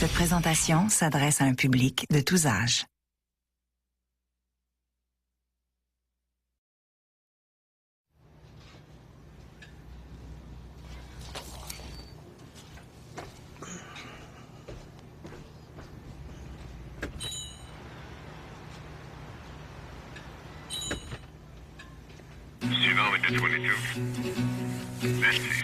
Cette présentation s'adresse à un public de tous âges. Suivant with the 22. Merci.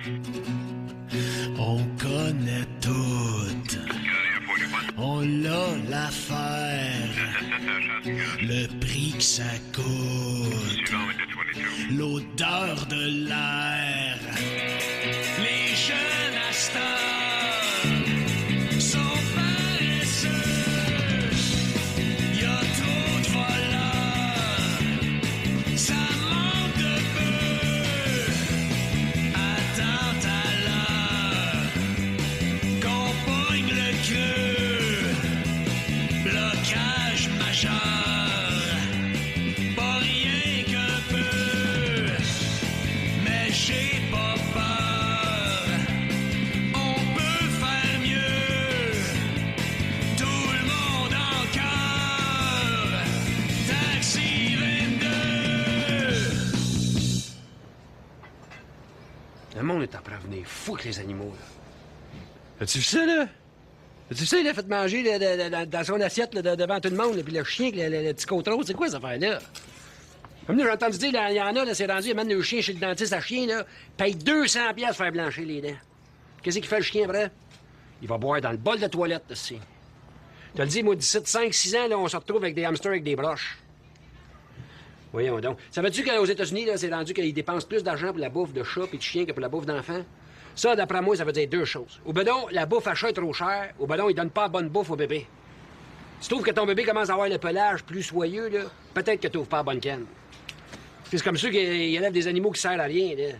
On connaît tout. Carrière 41. On l'a l'affaire. Le prix que ça coûte. Suivant with the 22. L'odeur de l'air. Les jeunes à cette heure sont paresseux. Y a trop de voleurs. Ça manque de bœufs. Attends à l'heure qu'on pogne le creux. Blocage majeur. Pas rien qu'un peu. Mais j'ai pas peur. On peut faire mieux. Tout le monde en cœur. Taxi 22. Le monde est en train de venir fou avec les animaux, là. As-tu vu ça, là? As-tu vu ça, il a fait manger dans son assiette là, devant tout le monde, là, puis le chien, le petit côte rose, c'est quoi cette affaire-là? Comme nous, j'ai entendu dire, il y en a, là, c'est rendu, il amène le chien chez le dentiste à chien, là, paye 200$ pour faire blanchir les dents. Qu'est-ce qu'il fait, le chien, après? Il va boire dans le bol de toilette, là, c'est. Je te le dis, moi, d'ici 5-6 ans, là, on se retrouve avec des hamsters avec des broches. Voyons donc. Savais-tu qu'aux États-Unis, là, c'est rendu qu'ils dépensent plus d'argent pour la bouffe de chat et de chien que pour la bouffe d'enfants? Ça, d'après moi, ça veut dire deux choses. Au bedon, la bouffe à chat est trop chère. Au bedon, ils donnent pas la bonne bouffe au bébé. Si tu trouves que ton bébé commence à avoir le pelage plus soyeux, là, peut-être que tu n'ouvres pas la bonne canne. Puis c'est comme ceux qui élèvent des animaux qui servent à rien, là. Tu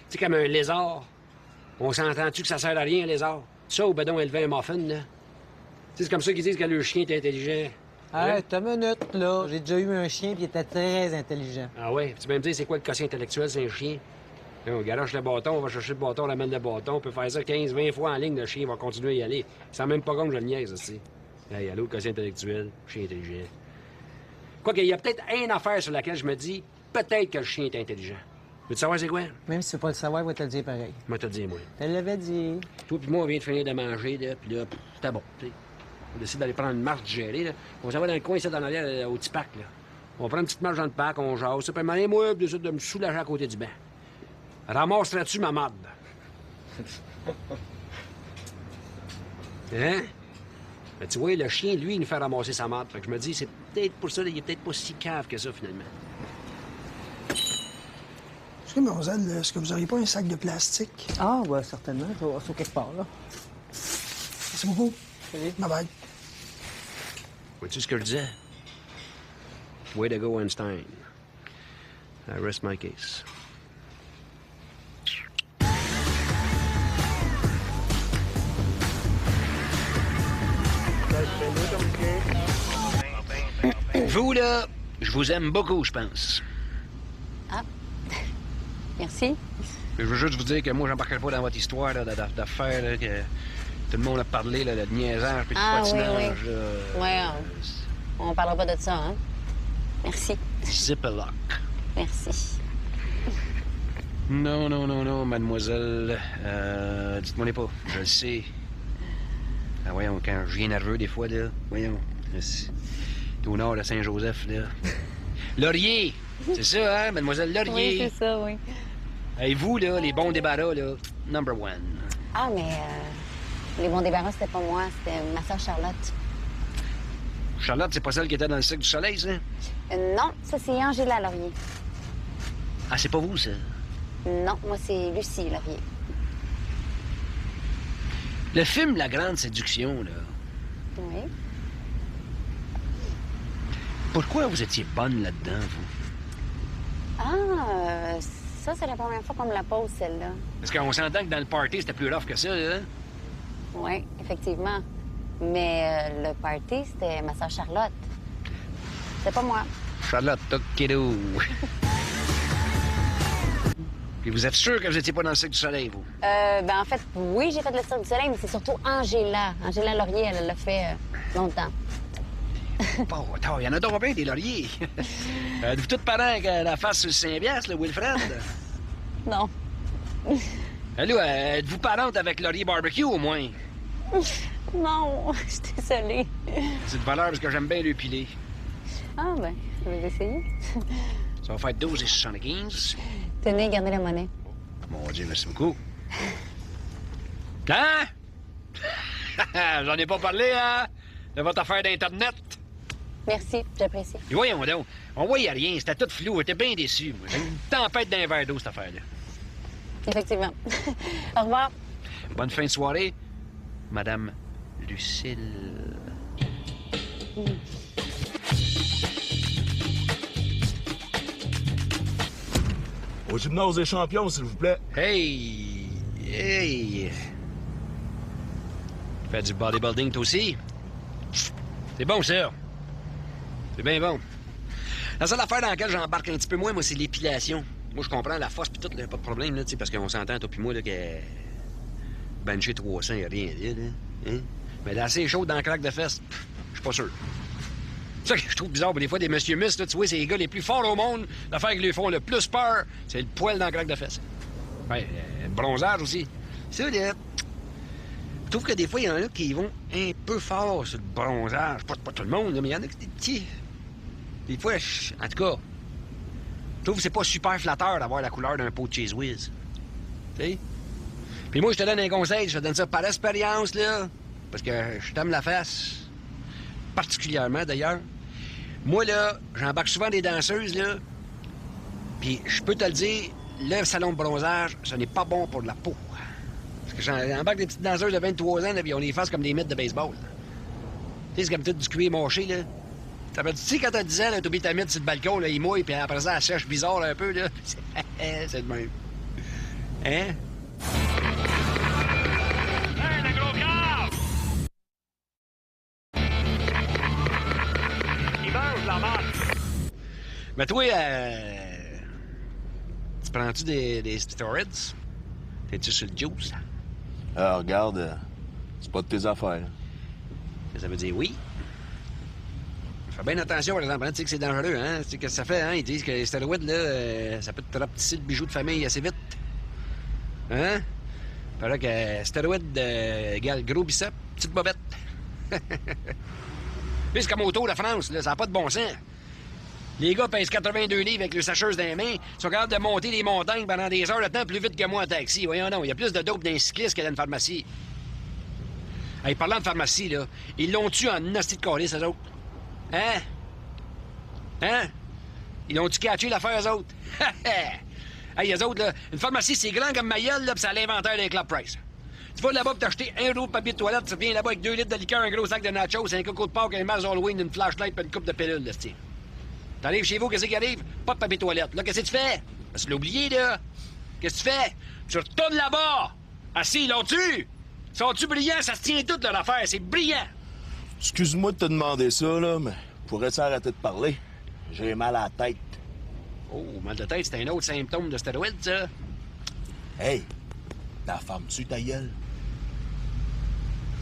sais, comme un lézard. On s'entend-tu que ça sert à rien, un lézard? Ça, au bedon, élever un muffin, là. Tu sais, c'est comme ceux qui disent que le chien est intelligent. Arrête, une minute, là. J'ai déjà eu un chien, puis il était très intelligent. Ah ouais? Tu peux me dire c'est quoi le quotient intellectuel, c'est un chien? Là, on garoche le bâton, on va chercher le bâton, on ramène le bâton, on peut faire ça 15-20 fois en ligne, le chien va continuer à y aller. Il sent même pas compte que je le niaise, aussi. Hey, allô, le quotient intellectuel, chien intelligent. Quoique, il y a peut-être une affaire sur laquelle je me dis, peut-être que le chien est intelligent. Veux-tu savoir c'est quoi? Même si tu veux pas le savoir, il va te le dire pareil. Moi, te le dis, moi. Je te l'avais dit. Toi puis moi, on vient de finir de manger, là, puis là, c'était bon, tu sais. On décide d'aller prendre une marche digérée, là. On s'en va dans le coin, ici, dans l'arrière, au petit parc, là. On prend une petite marche dans le parc, on jase. Puis à moi, je décide de me soulager à côté du banc. Ramasserais-tu ma marde? Hein? Ben, tu vois, le chien, lui, il nous fait ramasser sa marde. Fait que je me dis, c'est peut-être pour ça, il est peut-être pas si cave que ça, finalement. Excusez, mademoiselle, est-ce que vous auriez pas un sac de plastique? Ah, ouais, certainement. Ça va sur quelque part, là. C'est beaucoup. Salut. Bye-bye. Vois-tu ce que je disais? Way to go, Einstein. I rest my case. Vous, là, je vous aime beaucoup, je pense. Ah, merci. Je veux juste vous dire que moi, j'embarquerai pas dans votre histoire là, d'affaires là, que tout le monde a parlé, là, de niaisage puis de patinage. Oui. Là. Ouais, on parlera pas de ça, hein? Merci. Zip-a-lock. Merci. Non, mademoiselle. Dites-moi les pas, je le sais. Ah, voyons, quand je viens nerveux des fois, là, voyons. T'es au nord de Saint-Joseph, là. Laurier! C'est ça, hein, mademoiselle Laurier? Oui, c'est ça, oui. Et vous, là, les bons débarras, là, number one. Ah, mais les bons débarras, c'était pas moi, c'était ma soeur Charlotte. Charlotte, c'est pas celle qui était dans le Cirque du Soleil, ça? Non, ça, c'est Angela Laurier. Ah, c'est pas vous, ça? Non, moi, c'est Lucie Laurier. Le film La Grande Séduction, là. Oui. Pourquoi vous étiez bonne là-dedans, vous? Ah, ça, c'est la première fois qu'on me la pose, celle-là. Parce qu'on s'entend que dans le party, c'était plus rough que ça, là. Oui, effectivement. Mais le party, c'était ma soeur Charlotte. C'est pas moi. Charlotte, kiddo. Puis vous êtes sûr que vous n'étiez pas dans le Cirque du Soleil, vous? Ben en fait, oui, j'ai fait le Cirque du Soleil, mais c'est surtout Angela. Angela Laurier, elle l'a fait longtemps. Oh, attends, il y en a donc bien des lauriers. Êtes-vous tous parents avec la face sur le Saint-Bias, le Wilfred? Non. Allô, êtes-vous parente avec Laurier Barbecue, au moins? Non, je suis désolée. C'est de valeur parce que j'aime bien le piler. Ah ben, je vais essayer. Ça va faire 12,75. Tenez, gardez la monnaie. Mon Dieu, merci beaucoup. Hein? J'en ai pas parlé, hein? De votre affaire d'Internet. Merci, j'apprécie. Et voyons donc, on voyait rien, c'était tout flou, j'étais bien déçu. Moi. J'ai une tempête d'un verre d'eau, cette affaire-là. Effectivement. Au revoir. Bonne fin de soirée, Madame Lucille. Au gymnase des champions, s'il vous plaît. Hey! Hey! Tu fais du bodybuilding, toi aussi? C'est bon, ça. C'est bien bon. La seule affaire dans laquelle j'embarque un petit peu moins, moi, c'est l'épilation. Moi, je comprends la force pis tout, là, pas de problème, là, tu sais, parce qu'on s'entend, toi pis moi, là, que... bencher 300, y a rien à dire, là. Hein? Mais là, assez chaud dans la craque de fesses, je suis pas sûr. C'est ça que je trouve bizarre, des fois, des monsieur muscles, là, tu vois, c'est les gars les plus forts au monde. L'affaire qui lui font le plus peur, c'est le poil dans la craque de fesses. Ouais, le bronzage aussi. Ça, là... Je trouve que des fois, il y en a qui vont un peu fort sur le bronzage. Pas tout le monde, là, mais il y en a qui des petits... Des fois, en tout cas, je trouve que c'est pas super flatteur d'avoir la couleur d'un pot de Cheese Whiz. Tu sais? Puis moi, je te donne un conseil, je te donne ça par expérience, là, parce que je t'aime la face, particulièrement, d'ailleurs. Moi, là, j'embarque souvent des danseuses, là, puis je peux te le dire, le salon de bronzage, ce n'est pas bon pour la peau. Parce que j'embarque des petites danseuses de 23 ans, là, puis on les fasse comme des mythes de baseball. Tu sais, c'est comme tout du cuir mâché, là. Tu sais, quand t'as 10 ans, là, t'oublies ta mythe sur le balcon, là, il mouille, puis après ça, elle sèche bizarre un peu, là. C'est de même. Hein? Hey, le gros grave! Il mange la marque. Mais toi, tu prends-tu des steroids? T'es-tu sur le juice? Ah, regarde, c'est pas de tes affaires. Ça veut dire oui. Fais bien attention, par exemple, hein, tu sais que c'est dangereux, hein? Tu sais, qu'est-ce que ça fait, hein? Ils disent que les stéroïdes, là, ça peut te rapetisser le bijou de famille assez vite. Hein? Paraît que stéroïdes égale gros biceps, petite bobette. Puis c'est comme au Tour de France, là, ça n'a pas de bon sens. Les gars pèsent 82 livres avec le sacheuse dans les mains, sont capables de monter des montagnes pendant des heures de temps plus vite que moi en taxi. Voyons donc, il y a plus de dope d'un cycliste que dans une pharmacie. Hey, parlant de pharmacie, là, ils l'ont tué en nasty de calice, eux autres. Hein? Hein? Ils ont-tu catché l'affaire, eux autres? Hey, eux autres, là, une pharmacie, c'est grand comme ma gueule, là, pis c'est à l'inventaire d'un Club Price. Tu vas là-bas pour t'acheter un rouleau de papier de toilette, tu reviens là-bas avec 2 litres de liqueur, un gros sac de nachos, un coco de porc, un masque Halloween, une flashlight pis une coupe de pilules, là, c'ti. T'arrives chez vous, qu'est-ce qui arrive? Pas de papier de toilette. Là, qu'est-ce que tu fais? Parce que tu l'as oublié, là. Qu'est-ce que tu fais? Tu retournes là-bas! Assis, l'ont-tu? Sont-tu brillants? Ça se tient toute leur affaire, c'est brillant! Excuse-moi de te demander ça, là, mais pourrais-tu arrêter de parler? J'ai mal à la tête. Oh, mal de tête, c'est un autre symptôme de stéroïde, ça. Hey, ta femme tue ta gueule?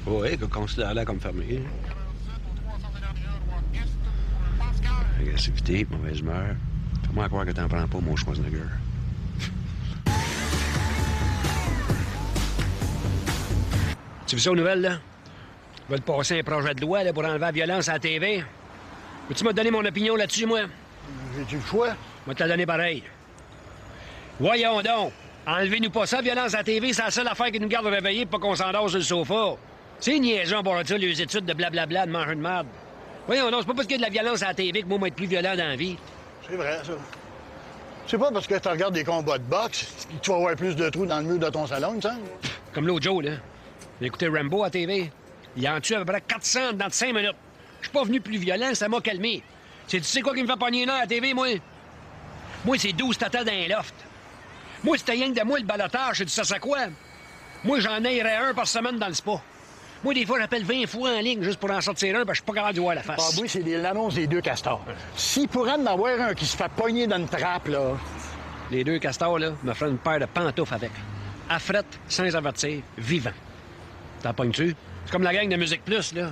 Ouais, considère-la comme fermée. Agressivité, mauvaise humeur. Fais-moi croire que t'en prends pas, mon Schwarzenegger. Tu vu ça aux nouvelles, là? Ils veulent passer un projet de loi là, pour enlever la violence à la TV. Peux-tu me donner mon opinion là-dessus, moi? J'ai-tu le choix? Moi, te la donner pareil. Voyons donc. Enlevez-nous pas ça, violence à la TV, c'est la seule affaire qui nous garde réveillés pour pas qu'on s'endort sur le sofa. C'est niaisant pour ça, les études de blablabla, de manger de merde. Voyons donc, c'est pas parce qu'il y a de la violence à la TV que moi, être plus violent dans la vie. C'est vrai, ça. C'est pas parce que tu regardes des combats de boxe que tu vas avoir plus de trous dans le mur de ton salon, tu sais? Comme l'autre Joe, là. J'ai écouté Rambo à la TV. Il en tue à peu près 400 dans 5 minutes. Je suis pas venu plus violent, ça m'a calmé. Tu sais quoi qui me fait pogner une heure à la TV, moi? Moi, c'est 12 tatas dans un loft. Moi, c'était rien que de moi le balotage, c'est du ça quoi? Moi, j'en airais un par semaine dans le spa. Moi, des fois, j'appelle 20 fois en ligne juste pour en sortir un, parce que je suis pas capable de voir la face. Ah oui, c'est l'annonce des 2 castors. S'il pourrait en avoir un qui se fait pogner dans une trappe, là, Les deux castors, là, me feraient une paire de pantoufles avec. Affrette, sans avertir, vivant. T'en pognes-tu? C'est comme la gang de Musique Plus, là.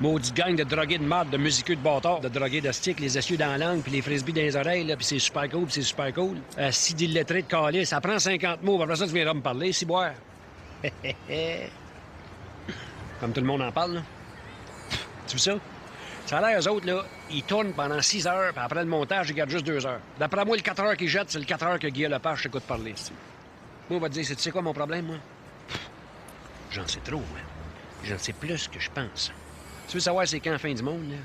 Maudite gang de drogués de marde, de musiqueux de bâtards, de drogués de stick, les essieux dans la langue, puis les frisbees dans les oreilles, là, puis c'est super cool, puis c'est super cool. Si d'illettrés de calice, ça prend 50 mots, après ça, tu viendras me parler, si boire. Comme tout le monde en parle, là. Tu vois ça? Ça a l'air, eux autres, là, ils tournent pendant 6 heures, puis après le montage, ils gardent juste 2 heures. D'après moi, le 4 heures qu'ils jettent, c'est le 4 heures que Guillaume Lepage t'écoute parler, ici. Moi, on va te dire, tu sais quoi mon problème, moi? J'en sais trop, moi. J'en sais plus que je pense. Tu veux savoir c'est quand la fin du monde, là?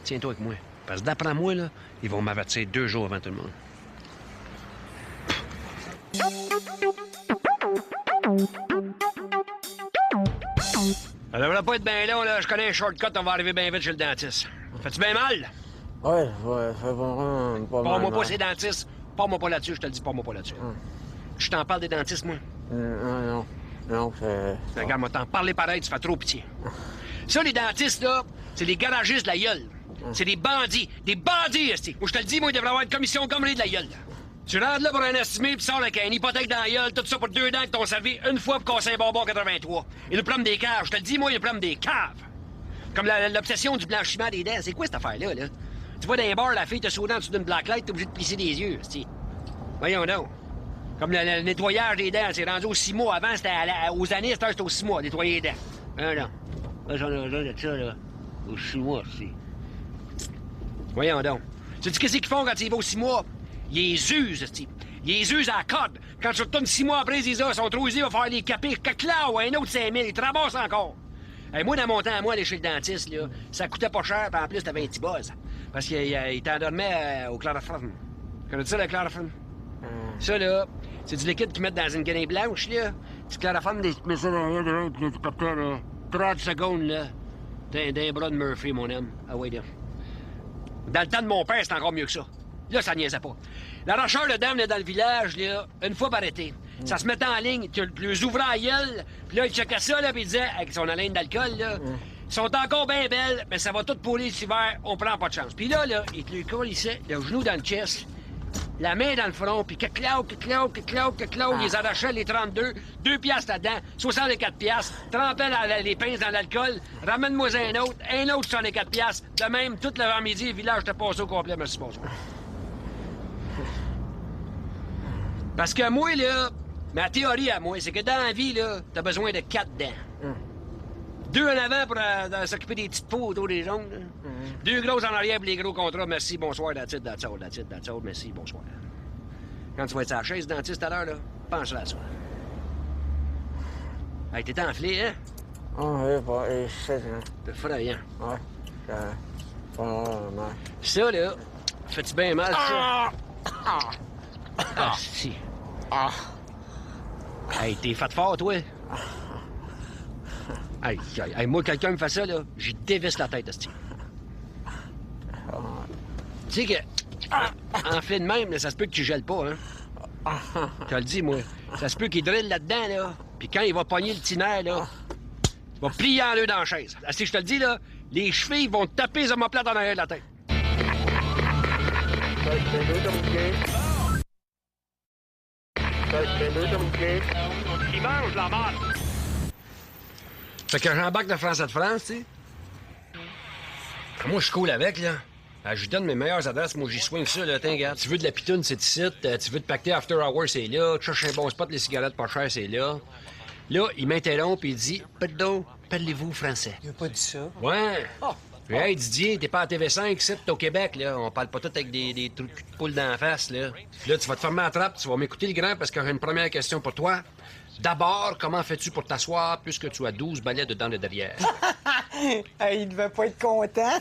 Tiens-toi avec moi. Parce que d'après moi, là, ils vont m'avertir 2 jours avant tout le monde. Ça devrait pas être bien long, là. Je connais un shortcut, on va arriver bien vite chez le dentiste. Fais-tu bien mal? Ouais, ça fait vraiment pas mal. Parle-moi pas ces dentistes. Parle-moi pas là-dessus, je te le dis, parle-moi pas là-dessus. Je t'en parle des dentistes, moi. Non, c'est... Regarde, moi, t'en parler pareil, tu fais trop pitié. Ça, les dentistes, là, c'est les garagistes de la gueule. C'est des bandits. Des bandits, esti. Moi, je te le dis, moi, il devrait avoir une commission gommerie de la gueule. Tu rentres là pour un estimé, puis sors avec une hypothèque dans la gueule, tout ça pour 2 dents que t'ont servi une fois pour casser un bonbon 83. Et le problème des caves, je te le dis, moi, il y a le problème des caves. Comme l'obsession du blanchiment des dents. C'est quoi cette affaire-là, là? Tu vois dans les bars, la fille te soude en dessous d'une blacklight, t'es obligé de plisser des yeux, esti. Voyons donc. Comme le nettoyage des dents, c'est rendu aux 6 mois. Avant, c'était aux années, c'était aux 6 mois, nettoyer les dents. Non. Là, j'en ai besoin de ça, là. Aux 6 mois, aussi. Voyons donc. Sais-tu qu'est-ce qu'ils font quand ils vont aux 6 mois? Ils les usent, esti. Ils les usent à la corde. Quand tu retournes 6 mois après, ils sont trop usés, il va falloir les caper. Caclao, un autre 5 000, ils te ramassent encore. Hey, moi, dans mon temps, aller chez le dentiste, là, ça coûtait pas cher, puis en plus, t'avais un petit buzz. Parce qu'il t'endormait au chloroforme. Connais-tu ça, le chloroforme? Ça, là, c'est du liquide qu'ils mettent dans une guenille blanche, là. Tu chloroformes, tu mets ça dans l'air, puis tu partais, là. 30 secondes, là. T'as un bras de Murphy, mon homme. Ah oui, là. Dans le temps de mon père, c'était encore mieux que ça. Là, ça niaisait pas. L'arracheur de dents, là, dans le village, là, une fois par été, ça se mettait en ligne, tu les ouvrais à la gueule, puis là, il checkait ça, là, puis il disait, avec son haleine d'alcool, là, ils sont encore bien belles, mais ça va tout pourrir cet hiver, on prend pas de chance. Puis là, il te le collissait, le genou dans le chest, la main dans le front, puis caclao, il les arrachait, les 32, 2 piastres là-dedans, 64 piastres, trempait les pinces dans l'alcool, ramène-moi un autre 64 piastres. De même, tout l'avant-midi, le village te passe au complet, merci, bonsoir. Parce que moi, là, ma théorie à moi, c'est que dans la vie, là, t'as besoin de 4 dents. 2 en avant pour s'occuper des petites peaux autour des ongles. 2 grosses en arrière pour les gros contrats. Merci, bonsoir, that's it, merci, bonsoir. Quand tu vas être à la chaise dentiste à l'heure, là, pense à ça. Hey, t'es enflé, hein? Oui, pas... C'est Effrayant. Ouais, pas mal. Ça, là, fais-tu bien mal, ça? Ah, si. Hey, t'es fait fort, toi? Hey, moi, quelqu'un me fait ça, là, j'y dévisse la tête, esti. Tu sais que, enflé de même, là, ça se peut que tu gèles pas, hein? Je te le dis, moi. Ça se peut qu'il drille là-dedans, là, puis quand il va pogner le petit nerf, là, il va plier en deux dans la chaise. Si je te le dis, là, les chevilles vont te taper les omoplates en arrière de la tête. Il mange la marde. Fait que j'embarque de France à de France, tu sais. Moi, je suis cool avec, là. Je lui donne mes meilleures adresses, moi, j'y swing ça, là. Tiens, regarde. Tu veux de la pitoune, c'est ici. Tu veux te pacter after hour, c'est là. Tu cherches un bon spot, les cigarettes pas chères, c'est là. Là, il m'interrompt et il dit, pardon, parlez-vous français? Il a pas dit ça. Ouais. Hey, Didier, t'es pas à TV5, ici, t'es au Québec, là. On parle pas tout avec des trucs de poule d'en face, là. Puis là, tu vas te fermer la trappe, tu vas m'écouter, le grand, parce que j'ai une première question pour toi. D'abord, comment fais-tu pour t'asseoir puisque tu as 12 balais dedans de derrière? Hey, il devait pas être content.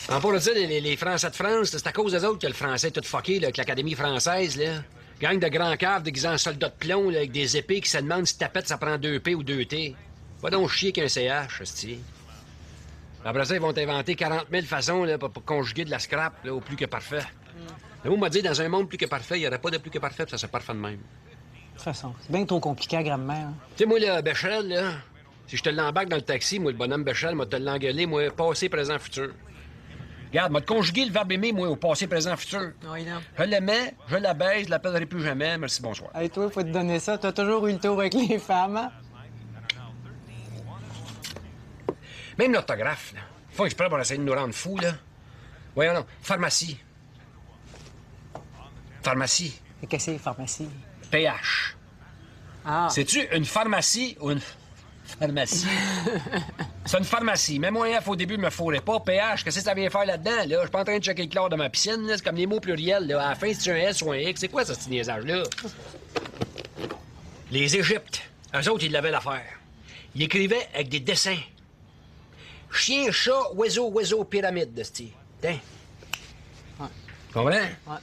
En pour dire, les Français de France, c'est à cause des autres que le français est tout fucké, là, avec l'Académie française, là. Gang de grands caves déguisés en soldats de plomb, là, avec des épées qui se demandent si ta pète, ça prend 2P ou 2T. Va donc chier qu'un CH, hostie. Après ça, ils vont t'inventer 40 000 façons là, pour conjuguer de la scrap là, au plus que parfait. Le mot m'a dit, dans un monde plus que parfait, il n'y aurait pas de plus que parfait, puis ça serait parfait de même. De toute façon, c'est bien trop compliqué à grammaire. Hein. Tu sais, moi, là, Béchel, là, si je te l'embarque dans le taxi, moi, le bonhomme Béchel, m'a te l'engueulé, moi, passé, présent, futur. Regarde, m'a conjugué le verbe aimer, moi, au passé, présent, futur. Oui, non. Je l'aimais, je la baise, je l'appellerai plus jamais. Merci, bonsoir. Hey, toi, faut te donner ça. T'as toujours eu le tour avec les femmes, hein? Même l'orthographe, là. Faut exprès pour essayer de nous rendre fous, là. Voyons, non. Pharmacie. Pharmacie. Et qu'est-ce que c'est, pharmacie? PH. Ah. C'est-tu une pharmacie ou une pharmacie? C'est une pharmacie. Même moi, au début, je me fourrais pas. PH, qu'est-ce que ça vient faire là-dedans, là? Je suis pas en train de checker le chlore de ma piscine, là. C'est comme les mots pluriels, là. À la fin, c'est un S ou un X. C'est quoi, ça, ce niaisage-là? Les Égyptes, eux autres, ils l'avaient l'affaire. Ils écrivaient avec des dessins. Chien, chat, oiseau, pyramide, de style. Tiens. Ouais. Comprends? Ouais.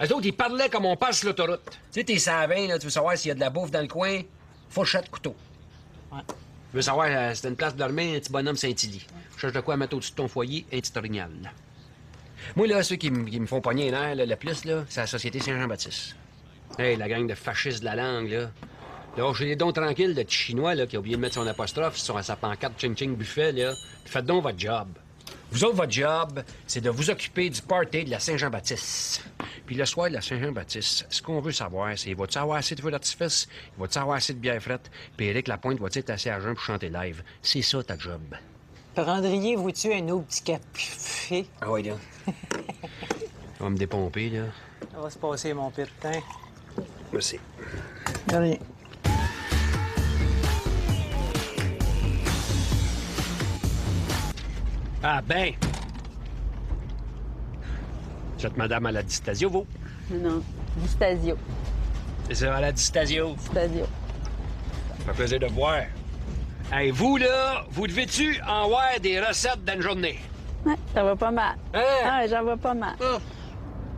Eux autres, ils parlaient comme on passe sur l'autoroute. Tu sais, t'es savin, là, tu veux savoir s'il y a de la bouffe dans le coin, fourchette, couteau. Ouais. Tu veux savoir si t'as une place de dormir, un petit bonhomme Saint-Élie. Je cherche de quoi mettre au-dessus de ton foyer, un petit orignal. Moi, là, ceux qui me font pogner les nerfs, là, le plus, là, c'est la Société Saint-Jean-Baptiste. Hey, la gang de fascistes de la langue, là. Là, j'ai les dons tranquilles de petit Chinois, là, qui a oublié de mettre son apostrophe sur sa pancarte Ching-Ching Buffet, là. Faites donc votre job. Vous autres, votre job, c'est de vous occuper du party de la Saint-Jean-Baptiste. Puis le soir de la Saint-Jean-Baptiste, ce qu'on veut savoir, c'est va-tu avoir assez de feux d'artifice, va-tu avoir assez de bière frette, puis Éric Lapointe va-tu être assez à jeun pour chanter live. C'est ça, ta job. Prendriez-vous-tu un autre petit café? Ah ouais, là. On va me dépomper, là. Ça va se passer, mon pit. Hein? Merci. De rien. Ah ben! Cette madame à la Distasio, vous? Non, Distasio. C'est ça, à la Distasio. Distasio. Ça fait plaisir de vous voir. Hey, vous, là, vous devez-tu en voir des recettes d'une journée? Ouais, ça va pas mal. Hein? Ah, j'en vois pas mal. Ah.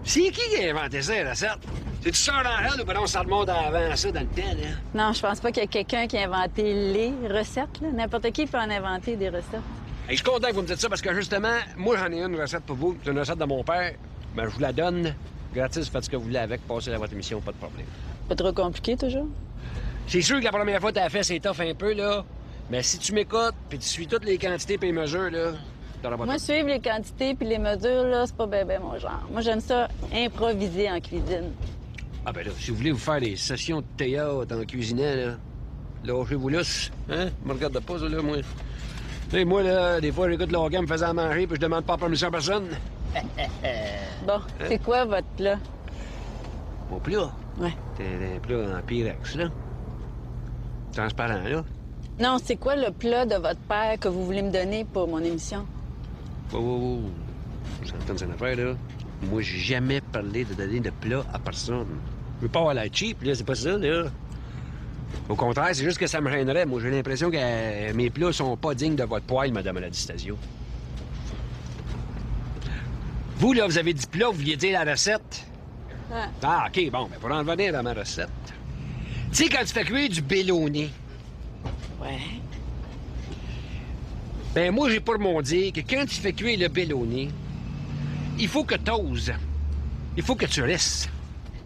C'est qui a inventé ça, les recettes? C'est-tu Sœur Angèle ou ben on s'en remonte avant ça dans le temps, là? Non, je pense pas qu'il y a quelqu'un qui a inventé les recettes. Là. N'importe qui peut en inventer des recettes. Hey, je suis content que vous me dites ça parce que, justement, moi, j'en ai une recette pour vous. C'est une recette de mon père. Ben, je vous la donne. Gratis, faites ce que vous voulez avec. Passez à votre émission, pas de problème. Pas trop compliqué, toujours? C'est sûr que la première fois que t'as fait, c'est tough un peu, là. Mais si tu m'écoutes, puis tu suis toutes les quantités et les mesures, là, t'auras pas Moi, de- suivre les quantités puis les mesures, là, c'est pas bien mon genre. Moi, j'aime ça improviser en cuisine. Ah ben là, si vous voulez vous faire des sessions de théâtre en cuisinant, là, lâchez-vous lousse, hein? Me regarde pas, ça, là, moi. Tu sais, moi, là, des fois, j'écoute Logan me faisant à manger, puis je demande pas permission à personne. Bon, c'est quoi votre plat? Mon plat? Ouais. C'est un plat en pyrex, là. Transparent, là. Non, c'est quoi le plat de votre père que vous voulez me donner pour mon émission? Oh. Vous entendez une affaire, là? Moi, j'ai jamais parlé de donner de plat à personne. Je veux pas avoir l'air cheap, là, c'est pas ça, là. Au contraire, c'est juste que ça me gênerait. Moi, j'ai l'impression que mes plats sont pas dignes de votre poêle, madame la Distasio. Vous, là, vous avez dit plat, vous vouliez dire la recette? Ouais. Ah, OK, bon, ben pour en revenir à ma recette. Tu sais, quand tu fais cuire du bélonné, Ouais. ben moi, j'ai pour mon dire que quand tu fais cuire le bélonné, il faut que t'oses. Il faut que tu restes.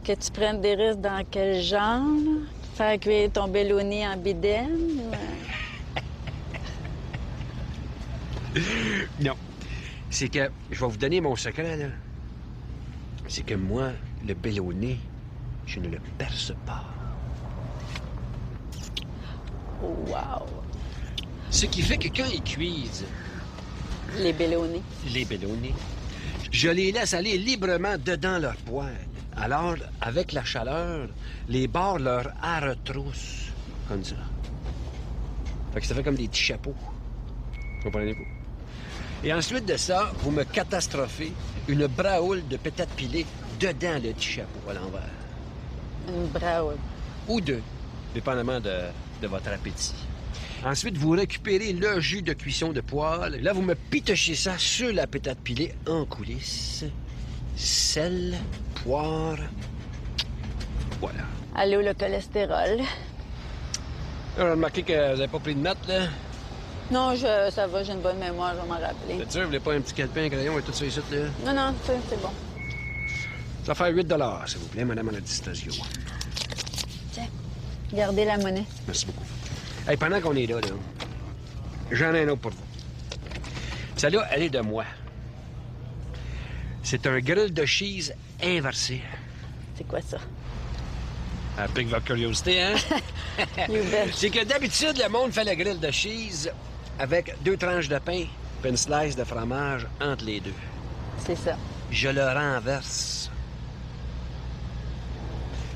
Que tu prennes des risques dans quel genre? Là? Faire cuire ton bélonné en bidaine? Non. C'est que, je vais vous donner mon secret, là. C'est que moi, le bélonné, je ne le perce pas. Wow! Ce qui fait que quand ils cuisent Les bélonnés. les bélonnés, je les laisse aller librement dedans leur poêle. Alors, avec la chaleur, les bords leur retroussent comme ça. Fait que ça fait comme des petits chapeaux. Comprenez-vous? Et ensuite de ça, vous me catastrophez une braoule de pétates pilées dedans le petit chapeau à l'envers. Une braoule. Ou deux, dépendamment de votre appétit. Ensuite, vous récupérez le jus de cuisson de poêle. Là, vous me pitochez ça sur la pétate pilée en coulisses. Sel, poire. Voilà. Allô, le cholestérol? Là, j'ai remarqué que vous n'avez pas pris de notes, là. Non, ça va, j'ai une bonne mémoire, je vais m'en rappeler. Vous sûr, vous voulez pas un petit calepin, un crayon et tout ça ici, là? Non, c'est bon. Ça va faire 8 $, s'il vous plaît, madame Anastasio. Tiens, gardez la monnaie. Merci beaucoup. Hey, pendant qu'on est là, j'en ai un autre pour vous. Celle-là, elle est de moi. C'est un grill de cheese inversé. C'est quoi ça? Ça pique votre curiosité, hein? You bet. C'est que d'habitude, le monde fait le grill de cheese avec 2 tranches de pain et une slice de fromage entre les deux. C'est ça. Je le renverse.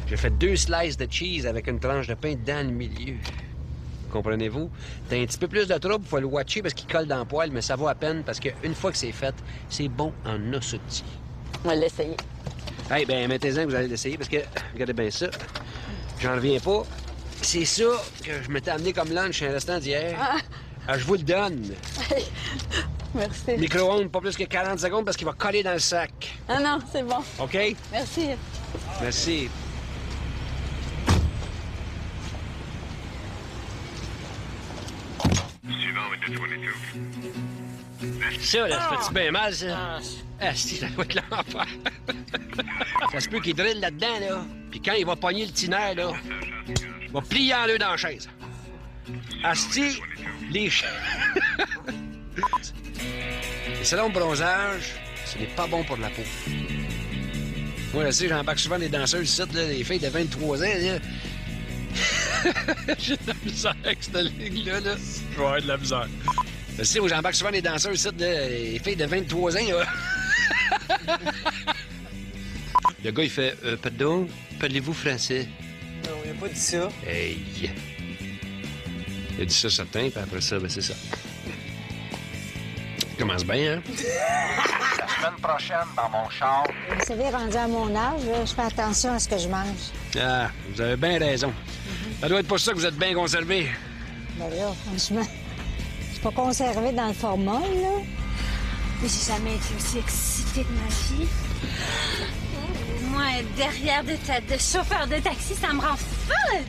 J'ai fait 2 slices de cheese avec une tranche de pain dans le milieu. Comprenez-vous? T'as un petit peu plus de trouble, faut le watcher parce qu'il colle dans le poêle, mais ça vaut à peine parce qu'une fois que c'est fait, c'est bon en ossotis. On va l'essayer. Eh bien, mettez-en que vous allez l'essayer parce que, regardez bien ça, j'en reviens pas. C'est ça que je m'étais amené comme lunch chez un restaurant d'hier. Ah, je vous le donne. Merci. Micro-ondes, pas plus que 40 secondes parce qu'il va coller dans le sac. Ah non, c'est bon. OK? Merci. Merci. Ça, là, ça fait-tu bien mal, ça? Ah, si, ça doit être l'enfer. Ça se peut qu'il drille là-dedans, là. Puis quand il va pogner le tinaire, là, il va plier en deux dans la chaise. Asti, les salons de bronzage, ce n'est pas bon pour la peau. Moi, je sais, j'embarque souvent des danseuses ici, là, des filles de 23 ans, là. J'ai de la misère avec cette ligne-là, là. Je vais avoir de la misère. Je sais, moi, j'embarque souvent des danseuses ici, là, des filles de 23 ans, là. Le gars, il fait « Pardon, parlez-vous français? » Non, il a pas dit ça. Hey! Il a dit ça certain, puis après ça, ben c'est ça. Commence bien, hein? La semaine prochaine, dans mon char. Vous savez, rendu à mon âge, là, je fais attention à ce que je mange. Ah, vous avez bien raison. Ça doit être pour ça que vous êtes bien conservé. Ben là, franchement, je suis pas conservé dans le formol, là. Mais j'ai jamais été aussi excitée de ma vie. Moi, être derrière de chauffeur de taxi, ça me rend folle!